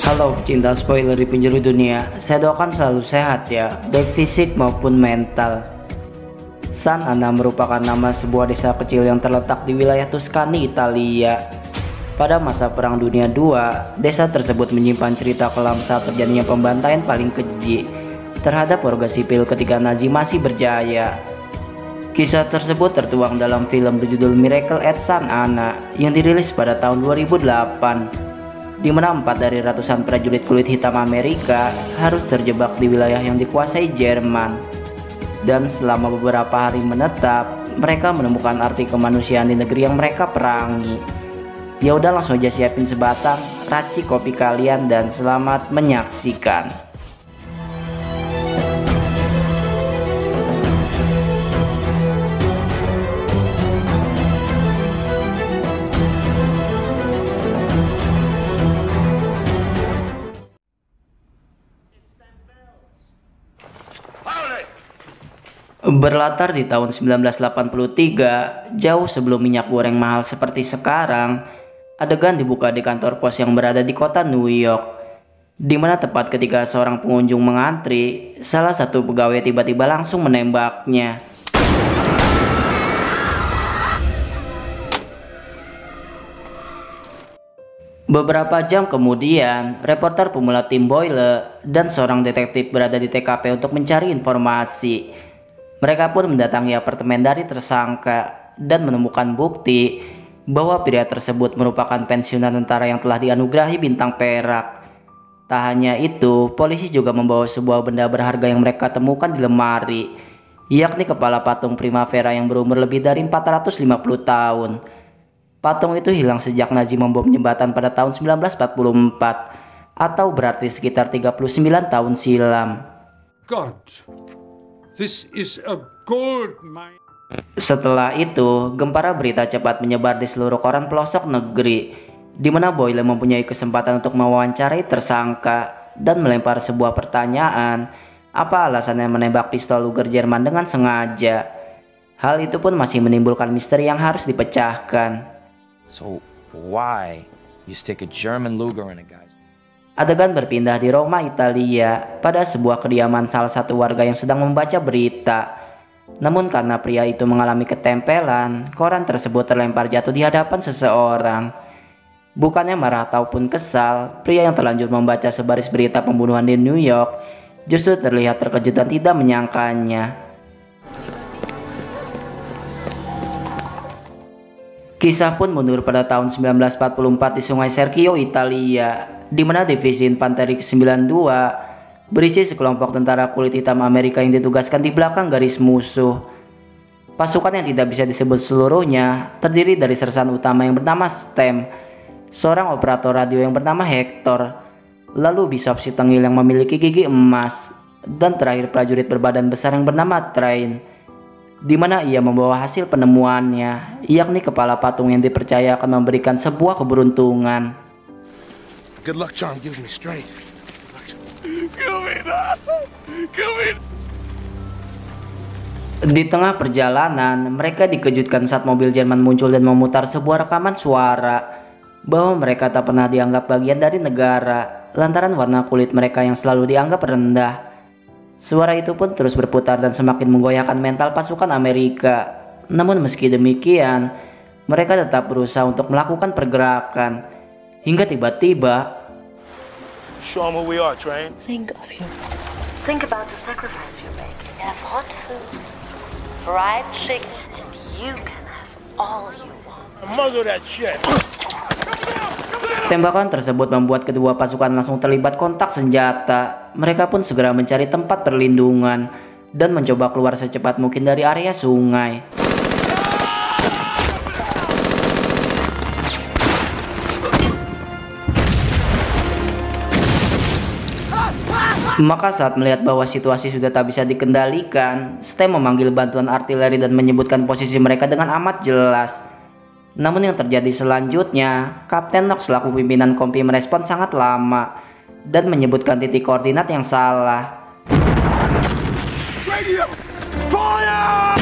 Halo pecinta spoiler di penjuru dunia, saya doakan selalu sehat ya, baik fisik maupun mental. San Anna merupakan nama sebuah desa kecil yang terletak di wilayah Tuscany, Italia. Pada masa Perang Dunia II, desa tersebut menyimpan cerita kelam saat terjadinya pembantaian paling keji terhadap warga sipil ketika Nazi masih berjaya. Kisah tersebut tertuang dalam film berjudul Miracle at San Anna yang dirilis pada tahun 2008. Di mana 4 dari ratusan prajurit kulit hitam Amerika harus terjebak di wilayah yang dikuasai Jerman. Dan selama beberapa hari menetap, mereka menemukan arti kemanusiaan di negeri yang mereka perangi. Ya udah, langsung aja siapin sebatang, racik kopi kalian dan selamat menyaksikan. Berlatar di tahun 1983, jauh sebelum minyak goreng mahal seperti sekarang, adegan dibuka di kantor pos yang berada di kota New York, di mana tepat ketika seorang pengunjung mengantri, salah satu pegawai tiba-tiba langsung menembaknya. Beberapa jam kemudian, reporter pemula tim Boyle dan seorang detektif berada di TKP untuk mencari informasi. Mereka pun mendatangi apartemen dari tersangka dan menemukan bukti bahwa pria tersebut merupakan pensiunan tentara yang telah dianugerahi bintang perak. Tak hanya itu, polisi juga membawa sebuah benda berharga yang mereka temukan di lemari, yakni kepala patung Primavera yang berumur lebih dari 450 tahun. Patung itu hilang sejak Nazi membom jembatan pada tahun 1944, atau berarti sekitar 39 tahun silam. God. This is a gold mine. Setelah itu, gempara berita cepat menyebar di seluruh koran pelosok negeri, di mana Boyle mempunyai kesempatan untuk mewawancarai tersangka dan melempar sebuah pertanyaan, apa alasannya menembak pistol Luger Jerman dengan sengaja. Hal itu pun masih menimbulkan misteri yang harus dipecahkan. So why you stick a German Luger in a guy? Adegan berpindah di Roma, Italia, pada sebuah kediaman salah satu warga yang sedang membaca berita. Namun karena pria itu mengalami ketempelan, koran tersebut terlempar jatuh di hadapan seseorang. Bukannya marah ataupun kesal, pria yang terlanjur membaca sebaris berita pembunuhan di New York justru terlihat terkejut dan tidak menyangkanya. Kisah pun mundur pada tahun 1944 di Sungai Serchio, Italia, di mana divisi infanteri ke-92 berisi sekelompok tentara kulit hitam Amerika yang ditugaskan di belakang garis musuh. Pasukan yang tidak bisa disebut seluruhnya terdiri dari sersan utama yang bernama Stem, seorang operator radio yang bernama Hector, lalu Bishop si tengil yang memiliki gigi emas, dan terakhir prajurit berbadan besar yang bernama Train, di mana ia membawa hasil penemuannya, yakni kepala patung yang dipercaya akan memberikan sebuah keberuntungan. Good luck, John. Give me straight. Kill me now. Kill me. Di tengah perjalanan, mereka dikejutkan saat mobil Jerman muncul dan memutar sebuah rekaman suara bahwa mereka tak pernah dianggap bagian dari negara lantaran warna kulit mereka yang selalu dianggap rendah. Suara itu pun terus berputar dan semakin menggoyahkan mental pasukan Amerika. Namun meski demikian, mereka tetap berusaha untuk melakukan pergerakan. Hingga tiba-tiba, Show 'em who we are, Train. Think of you. Think about the sacrifice you're making. Have hot food, fried chicken, and you can have all you want. Muzzle that shit. tembakan tersebut membuat kedua pasukan langsung terlibat kontak senjata. Mereka pun segera mencari tempat perlindungan dan mencoba keluar secepat mungkin dari area sungai. Maka saat melihat bahwa situasi sudah tak bisa dikendalikan, Stem memanggil bantuan artileri dan menyebutkan posisi mereka dengan amat jelas. Namun yang terjadi selanjutnya, Kapten Knox selaku pimpinan kompi merespon sangat lama dan menyebutkan titik koordinat yang salah. Radio! Fire!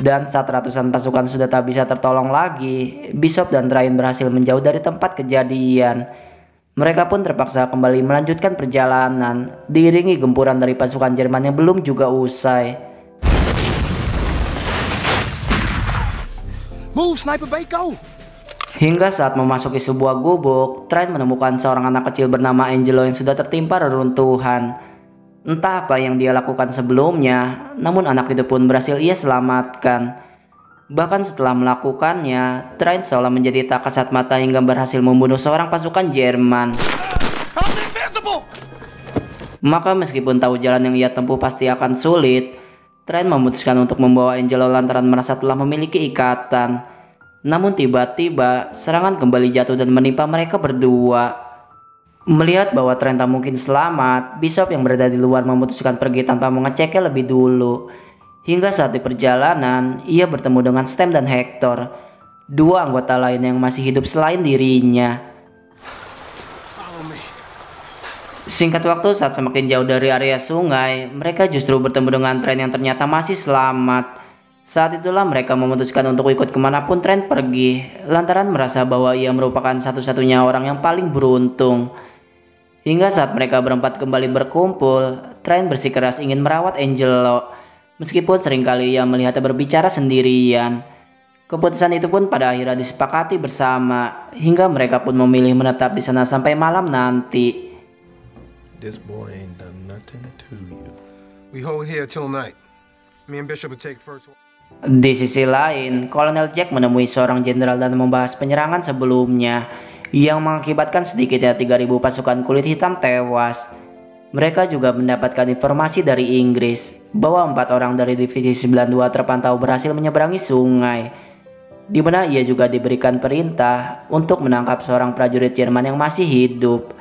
Dan saat ratusan pasukan sudah tak bisa tertolong lagi, Bishop dan Thrain berhasil menjauh dari tempat kejadian. Mereka pun terpaksa kembali melanjutkan perjalanan, diiringi gempuran dari pasukan Jerman yang belum juga usai. Move, sniper bait, go! Hingga saat memasuki sebuah gubuk, Thrain menemukan seorang anak kecil bernama Angelo yang sudah tertimpa reruntuhan. Entah apa yang dia lakukan sebelumnya, namun anak itu pun berhasil ia selamatkan. Bahkan setelah melakukannya, Thrain seolah menjadi tak kasat mata hingga berhasil membunuh seorang pasukan Jerman. Maka meskipun tahu jalan yang ia tempuh pasti akan sulit, Thrain memutuskan untuk membawa Angelo lantaran merasa telah memiliki ikatan. Namun tiba-tiba serangan kembali jatuh dan menimpa mereka berdua. Melihat bahwa Thrain tak mungkin selamat, Bishop yang berada di luar memutuskan pergi tanpa mengeceknya lebih dulu. Hingga saat di perjalanan, ia bertemu dengan Stem dan Hector, dua anggota lain yang masih hidup selain dirinya. Singkat waktu, saat semakin jauh dari area sungai, mereka justru bertemu dengan Thrain yang ternyata masih selamat. Saat itulah mereka memutuskan untuk ikut kemanapun Thrain pergi, lantaran merasa bahwa ia merupakan satu-satunya orang yang paling beruntung. Hingga saat mereka berempat kembali berkumpul, Thrain bersikeras ingin merawat Angelo, meskipun seringkali ia melihatnya berbicara sendirian. Keputusan itu pun pada akhirnya disepakati bersama, hingga mereka pun memilih menetap di sana sampai malam nanti. This boy ain't done nothing to you. We hold here till night. Me and Bishop will take first. Di sisi lain, Kolonel Jack menemui seorang jenderal dan membahas penyerangan sebelumnya yang mengakibatkan sedikitnya 3.000 pasukan kulit hitam tewas. Mereka juga mendapatkan informasi dari Inggris bahwa 4 orang dari divisi 92 terpantau berhasil menyeberangi sungai, di mana ia juga diberikan perintah untuk menangkap seorang prajurit Jerman yang masih hidup.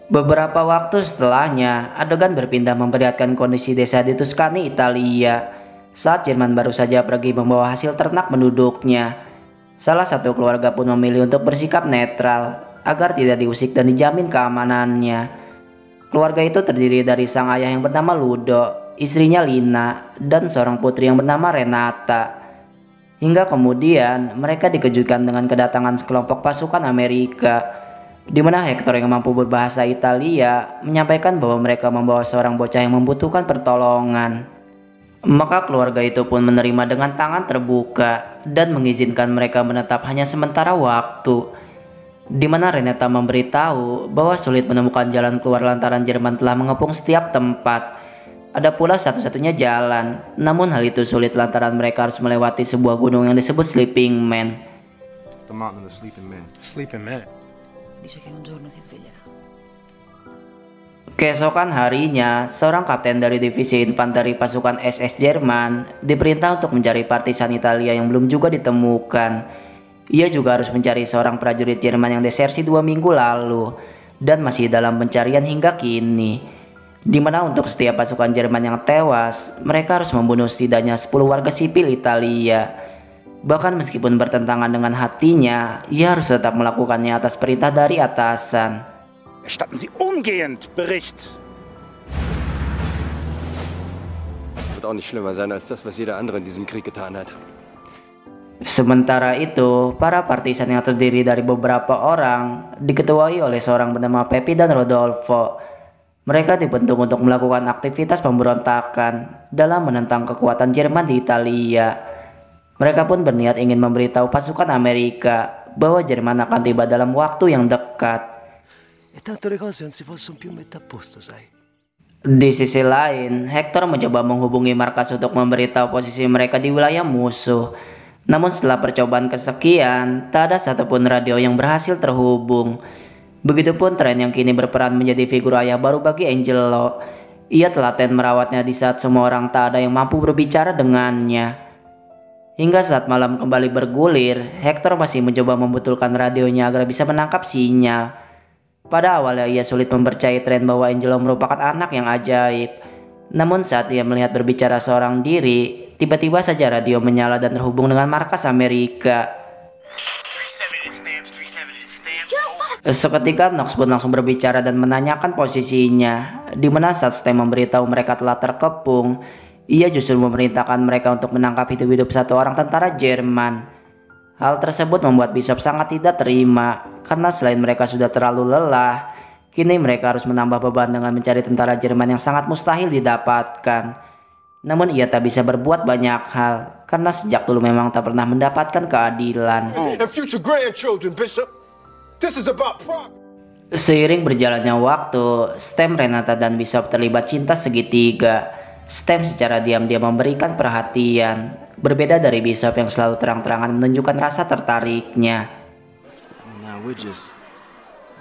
Beberapa waktu setelahnya, adegan berpindah memperlihatkan kondisi desa di Tuscany, Italia, saat Jerman baru saja pergi membawa hasil ternak penduduknya. Salah satu keluarga pun memilih untuk bersikap netral agar tidak diusik dan dijamin keamanannya. Keluarga itu terdiri dari sang ayah yang bernama Ludo, istrinya Lina, dan seorang putri yang bernama Renata. Hingga kemudian mereka dikejutkan dengan kedatangan sekelompok pasukan Amerika, di mana Hector yang mampu berbahasa Italia menyampaikan bahwa mereka membawa seorang bocah yang membutuhkan pertolongan. Maka keluarga itu pun menerima dengan tangan terbuka dan mengizinkan mereka menetap hanya sementara waktu, di mana Renata memberitahu bahwa sulit menemukan jalan keluar lantaran Jerman telah mengepung setiap tempat. Ada pula satu-satunya jalan, namun hal itu sulit lantaran mereka harus melewati sebuah gunung yang disebut Sleeping Man. The mountain of the sleeping man. Sleeping man. Dice che un giorno si sveglierà. Keesokan harinya, seorang kapten dari divisi infanteri pasukan SS Jerman diperintah untuk mencari partisan Italia yang belum juga ditemukan. Ia juga harus mencari seorang prajurit Jerman yang desersi 2 minggu lalu dan masih dalam pencarian hingga kini. Di mana untuk setiap pasukan Jerman yang tewas, mereka harus membunuh setidaknya 10 warga sipil Italia. Bahkan meskipun bertentangan dengan hatinya, ia harus tetap melakukannya atas perintah dari atasan. Erstatten Sie umgehend Bericht. Wird auch nicht schlimmer sein als das, was jeder andere in diesem Krieg getan hat. Sementara itu, para partisan yang terdiri dari beberapa orang diketuai oleh seorang bernama Pepi dan Rodolfo. Mereka dibentuk untuk melakukan aktivitas pemberontakan dalam menentang kekuatan Jerman di Italia. Mereka pun berniat ingin memberitahu pasukan Amerika bahwa Jerman akan tiba dalam waktu yang dekat. Di sisi lain, Hector mencoba menghubungi markas untuk memberitahu posisi mereka di wilayah musuh. Namun setelah percobaan kesekian, tak ada satupun radio yang berhasil terhubung. Begitupun Thrain yang kini berperan menjadi figur ayah baru bagi Angelo. Ia telaten merawatnya di saat semua orang tak ada yang mampu berbicara dengannya. Hingga saat malam kembali bergulir, Hector masih mencoba membetulkan radionya agar bisa menangkap sinyal. Pada awalnya ia sulit mempercayai Thrain bahwa Angelo merupakan anak yang ajaib. Namun saat ia melihat berbicara seorang diri, tiba-tiba saja radio menyala dan terhubung dengan markas Amerika. Seketika Knox pun langsung berbicara dan menanyakan posisinya, di mana saat Stem memberitahu mereka telah terkepung, Ia justru memerintahkan mereka untuk menangkap hidup-hidup satu orang tentara Jerman. Hal tersebut membuat Bishop sangat tidak terima, karena selain mereka sudah terlalu lelah, kini mereka harus menambah beban dengan mencari tentara Jerman yang sangat mustahil didapatkan. Namun ia tak bisa berbuat banyak hal, karena sejak dulu memang tak pernah mendapatkan keadilan. And future grandchildren, Bishop. This is about progress. Seiring berjalannya waktu, Stem, Renata, dan Bishop terlibat cinta segitiga. Stem secara diam-diam memberikan perhatian, berbeda dari Bishop yang selalu terang-terangan menunjukkan rasa tertariknya. Nah, we're just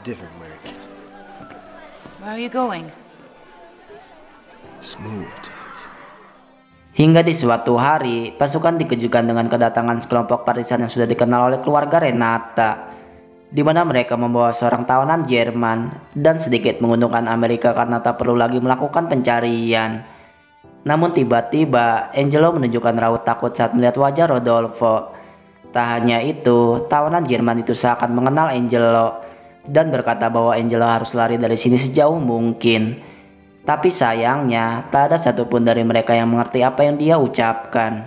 different, Rick. Where are you going? Smooth. Hingga di suatu hari, pasukan dikejutkan dengan kedatangan sekelompok partisan yang sudah dikenal oleh keluarga Renata, di mana mereka membawa seorang tawanan Jerman dan sedikit menguntungkan Amerika karena tak perlu lagi melakukan pencarian. Namun tiba-tiba Angelo menunjukkan raut takut saat melihat wajah Rodolfo. Tak hanya itu, tawanan Jerman itu seakan mengenal Angelo dan berkata bahwa Angelo harus lari dari sini sejauh mungkin. Tapi sayangnya tak ada satupun dari mereka yang mengerti apa yang dia ucapkan.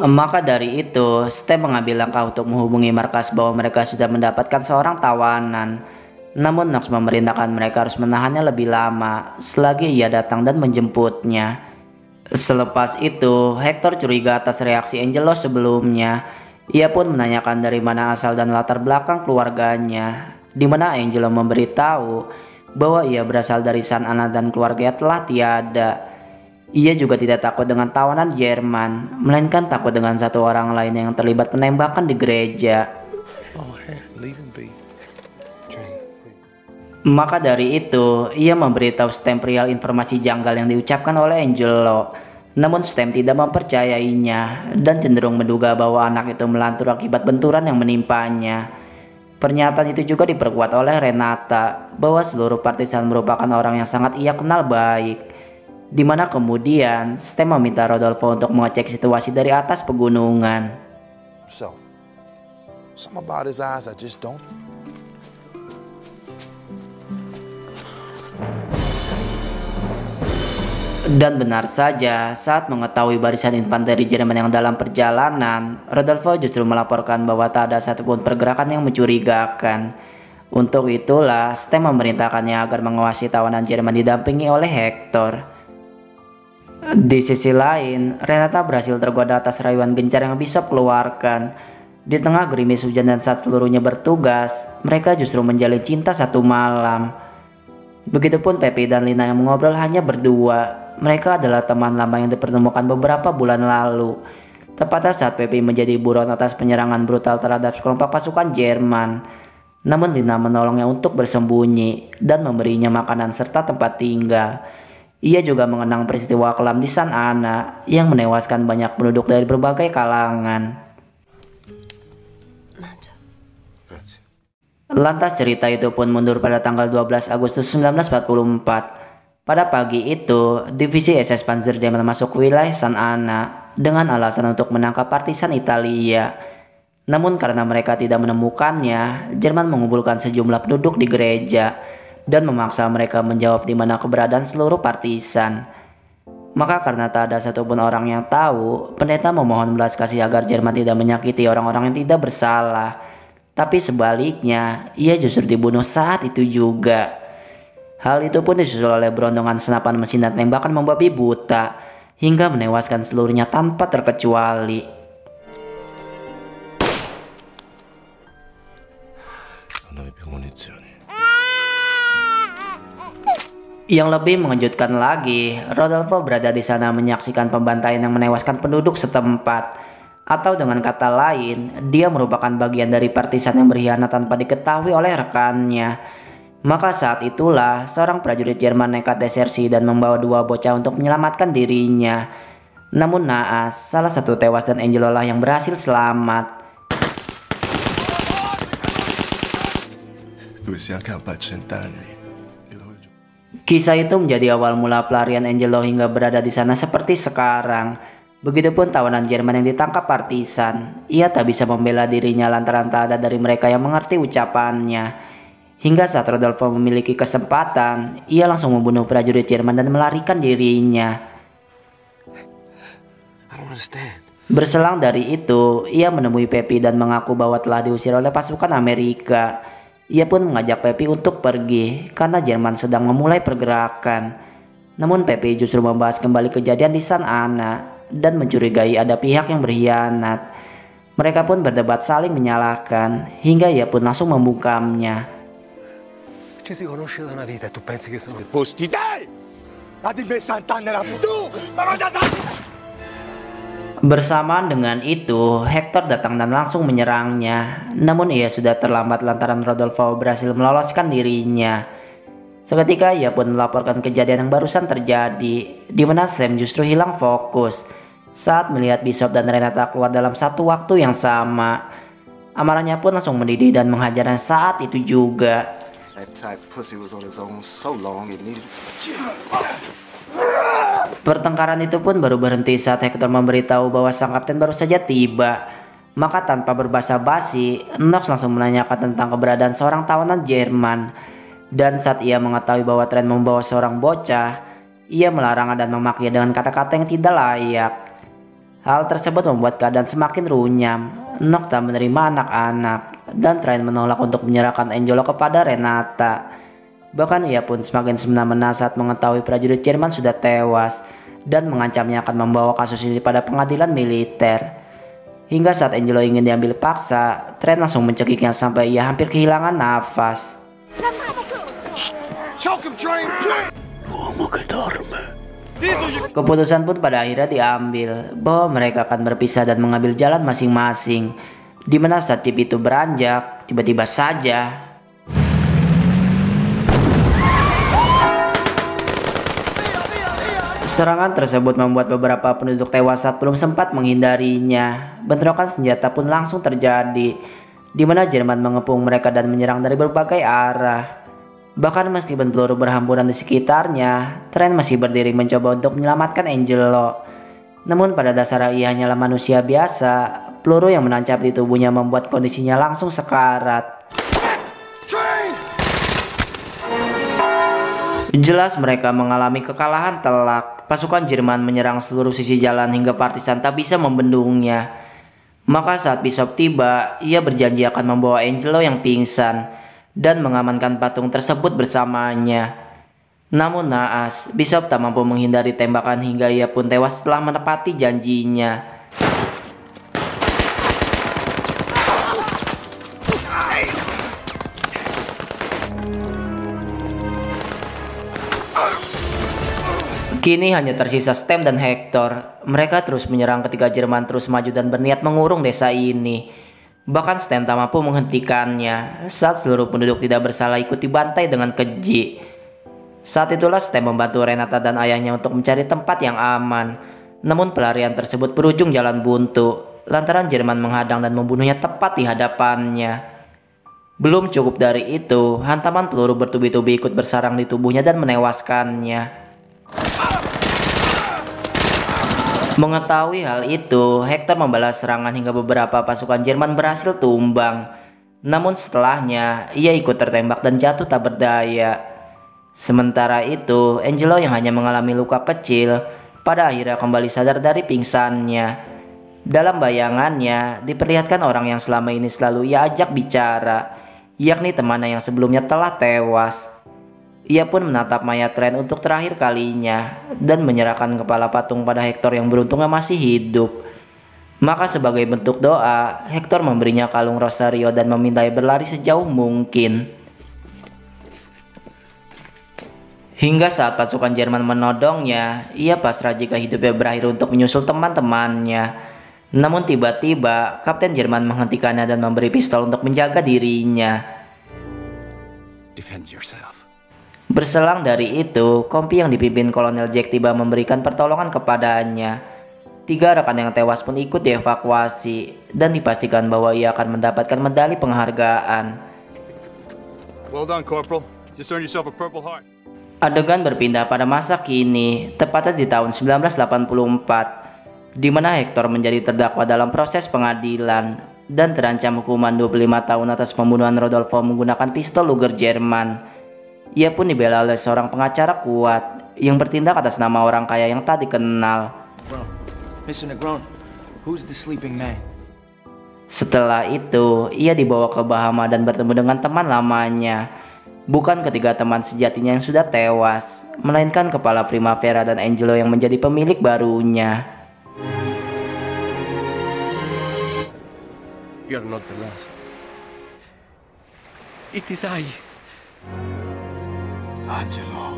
Maka dari itu, Stem mengambil langkah untuk menghubungi markas bahwa mereka sudah mendapatkan seorang tawanan. Namun Knox memerintahkan mereka harus menahannya lebih lama selagi ia datang dan menjemputnya. Selepas itu, Hector curiga atas reaksi Angelo sebelumnya. Ia pun menanyakan dari mana asal dan latar belakang keluarganya, di mana Angelo memberitahu bahwa ia berasal dari San Anna dan keluarganya telah tiada. Ia juga tidak takut dengan tawanan Jerman, melainkan takut dengan satu orang lain yang terlibat penembakan di gereja. Oh, hey, leave him be. Maka dari itu, ia memberitahu Stem perihal informasi janggal yang diucapkan oleh Angelo. Namun Stem tidak mempercayainya dan cenderung menduga bahwa anak itu melantur akibat benturan yang menimpanya. Pernyataan itu juga diperkuat oleh Renata bahwa seluruh partisan merupakan orang yang sangat ia kenal baik. Di mana kemudian Stem meminta Rodolfo untuk mengecek situasi dari atas pegunungan. So, something about his eyes I just don't. Dan benar saja, saat mengetahui barisan infanteri Jerman yang dalam perjalanan, Rodolfo justru melaporkan bahwa tak ada satupun pergerakan yang mencurigakan. Untuk itulah, Stem memerintahkannya agar mengawasi tawanan Jerman didampingi oleh Hector. Di sisi lain, Renata berhasil tergoda atas rayuan gencar yang Bishop keluarkan. Di tengah gerimis hujan dan saat seluruhnya bertugas, mereka justru menjalin cinta satu malam. Begitupun Pepe dan Lina yang mengobrol hanya berdua. Mereka adalah teman lama yang dipertemukan beberapa bulan lalu. Tepatnya saat Pepe menjadi buron atas penyerangan brutal terhadap sekelompok pasukan Jerman. Namun Lina menolongnya untuk bersembunyi dan memberinya makanan serta tempat tinggal. Ia juga mengenang peristiwa kelam di San Anna yang menewaskan banyak penduduk dari berbagai kalangan. Lantas cerita itu pun mundur pada tanggal 12 Agustus 1944. Pada pagi itu, divisi SS Panzer Jerman masuk ke wilayah San Anna dengan alasan untuk menangkap partisan Italia. Namun karena mereka tidak menemukannya, Jerman mengumpulkan sejumlah penduduk di gereja dan memaksa mereka menjawab di mana keberadaan seluruh partisan. Maka karena tak ada satupun orang yang tahu, pendeta memohon belas kasih agar Jerman tidak menyakiti orang-orang yang tidak bersalah. Tapi sebaliknya, ia justru dibunuh saat itu juga. Hal itu pun disusul oleh berondongan senapan mesin dan tembakan membabi buta, hingga menewaskan seluruhnya tanpa terkecuali. Yang lebih mengejutkan lagi, Rodolfo berada di sana menyaksikan pembantaian yang menewaskan penduduk setempat. Atau dengan kata lain, dia merupakan bagian dari partisan yang berkhianat tanpa diketahui oleh rekannya. Maka saat itulah seorang prajurit Jerman nekat desersi dan membawa dua bocah untuk menyelamatkan dirinya. Namun naas, salah satu tewas dan Angelo lah yang berhasil selamat. Kisah itu menjadi awal mula pelarian Angelo hingga berada di sana seperti sekarang. Begitupun tawanan Jerman yang ditangkap partisan. Ia tak bisa membela dirinya lantaran tak ada dari mereka yang mengerti ucapannya. Hingga saat Rodolfo memiliki kesempatan, ia langsung membunuh prajurit Jerman dan melarikan dirinya. I don't understand. Berselang dari itu, ia menemui Pepi dan mengaku bahwa telah diusir oleh pasukan Amerika. Ia pun mengajak Pepi untuk pergi karena Jerman sedang memulai pergerakan. Namun Pepi justru membahas kembali kejadian di San Ana dan mencurigai ada pihak yang berkhianat. Mereka pun berdebat saling menyalahkan hingga ia pun langsung membungkamnya. Ci si conosce da una vita e tu pensi che se fosti te a di me Sant'Anna tu ma Bersamaan dengan itu, Hector datang dan langsung menyerangnya. Namun ia sudah terlambat lantaran Rodolfo berhasil meloloskan dirinya. Seketika ia pun melaporkan kejadian yang barusan terjadi, di mana Sam justru hilang fokus saat melihat Bishop dan Renata keluar dalam satu waktu yang sama. Amarahnya pun langsung mendidih dan menghajarnya saat itu juga. That type pussy was on his own so long it needed. Pertengkaran itu pun baru berhenti saat Hector memberitahu bahwa sang kapten baru saja tiba. Maka tanpa berbasa-basi, Knox langsung menanyakan tentang keberadaan seorang tawanan Jerman. Dan saat ia mengetahui bahwa Trent membawa seorang bocah, ia melarangnya dan memakinya dengan kata-kata yang tidak layak. Hal tersebut membuat keadaan semakin runyam. Knox tak menerima anak-anak dan Trent menolak untuk menyerahkan Angelo kepada Renata. Bahkan ia pun semakin semena-mena saat mengetahui prajurit Jerman sudah tewas dan mengancamnya akan membawa kasus ini pada pengadilan militer. Hingga saat Angelo ingin diambil paksa, Trent langsung mencekiknya sampai ia hampir kehilangan nafas. Keputusan pun pada akhirnya diambil bahwa mereka akan berpisah dan mengambil jalan masing-masing. Dimana saat jeep itu beranjak, tiba-tiba saja serangan tersebut membuat beberapa penduduk tewas saat belum sempat menghindarinya. Bentrokan senjata pun langsung terjadi, di mana Jerman mengepung mereka dan menyerang dari berbagai arah. Bahkan meskipun peluru berhamburan di sekitarnya, Trent masih berdiri mencoba untuk menyelamatkan Angelo. Namun pada dasarnya ia hanyalah manusia biasa. Peluru yang menancap di tubuhnya membuat kondisinya langsung sekarat. Jelas mereka mengalami kekalahan telak. Pasukan Jerman menyerang seluruh sisi jalan hingga partisan tak bisa membendungnya. Maka saat Bishop tiba, ia berjanji akan membawa Angelo yang pingsan dan mengamankan patung tersebut bersamanya. Namun naas, Bishop tak mampu menghindari tembakan hingga ia pun tewas setelah menepati janjinya. Kini hanya tersisa Stem dan Hector. Mereka terus menyerang ketika Jerman terus maju dan berniat mengurung desa ini. Bahkan Stem tak mampu menghentikannya saat seluruh penduduk tidak bersalah ikut dibantai dengan keji. Saat itulah Stem membantu Renata dan ayahnya untuk mencari tempat yang aman. Namun pelarian tersebut berujung jalan buntu lantaran Jerman menghadang dan membunuhnya tepat di hadapannya. Belum cukup dari itu, hantaman peluru bertubi-tubi ikut bersarang di tubuhnya dan menewaskannya. Mengetahui hal itu, Hector membalas serangan hingga beberapa pasukan Jerman berhasil tumbang. Namun setelahnya, ia ikut tertembak dan jatuh tak berdaya. Sementara itu, Angelo yang hanya mengalami luka kecil, pada akhirnya kembali sadar dari pingsannya. Dalam bayangannya, diperlihatkan orang yang selama ini selalu ia ajak bicara, yakni temannya yang sebelumnya telah tewas. Ia pun menatap mayat Trent untuk terakhir kalinya dan menyerahkan kepala patung pada Hector yang beruntungnya masih hidup. Maka sebagai bentuk doa, Hector memberinya kalung rosario dan memintanya berlari sejauh mungkin. Hingga saat pasukan Jerman menodongnya, ia pasrah jika hidupnya berakhir untuk menyusul teman-temannya. Namun tiba-tiba, Kapten Jerman menghentikannya dan memberi pistol untuk menjaga dirinya. Defend yourself. Berselang dari itu, kompi yang dipimpin Kolonel Jack tiba memberikan pertolongan kepadanya. 3 rekan yang tewas pun ikut dievakuasi dan dipastikan bahwa ia akan mendapatkan medali penghargaan. Well done, Corporal. Just earned yourself a Purple Heart. Adegan berpindah pada masa kini, tepatnya di tahun 1984, di mana Hector menjadi terdakwa dalam proses pengadilan. dan terancam hukuman 25 tahun atas pembunuhan Rodolfo menggunakan pistol Luger Jerman. Ia pun dibela oleh seorang pengacara kuat yang bertindak atas nama orang kaya yang tak dikenal. Bro, Mr. Negron, who's the sleeping man? Setelah itu, ia dibawa ke Bahama dan bertemu dengan teman lamanya. Bukan ketiga teman sejatinya yang sudah tewas, melainkan kepala Primavera dan Angelo yang menjadi pemilik barunya. You're not the last. It is I. Angelo.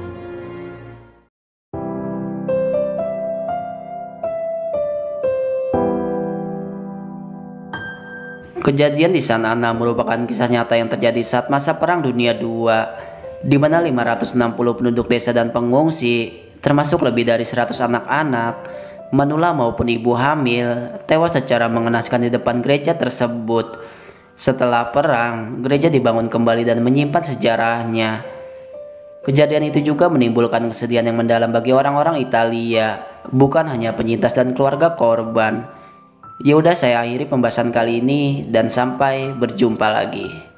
Kejadian di San Anna merupakan kisah nyata yang terjadi saat masa Perang Dunia II, di mana 560 penduduk desa dan pengungsi, termasuk lebih dari 100 anak-anak, manula maupun ibu hamil, tewas secara mengenaskan di depan gereja tersebut. Setelah perang, gereja dibangun kembali dan menyimpan sejarahnya. Kejadian itu juga menimbulkan kesedihan yang mendalam bagi orang-orang Italia, bukan hanya penyintas dan keluarga korban. Ya udah, saya akhiri pembahasan kali ini dan sampai berjumpa lagi.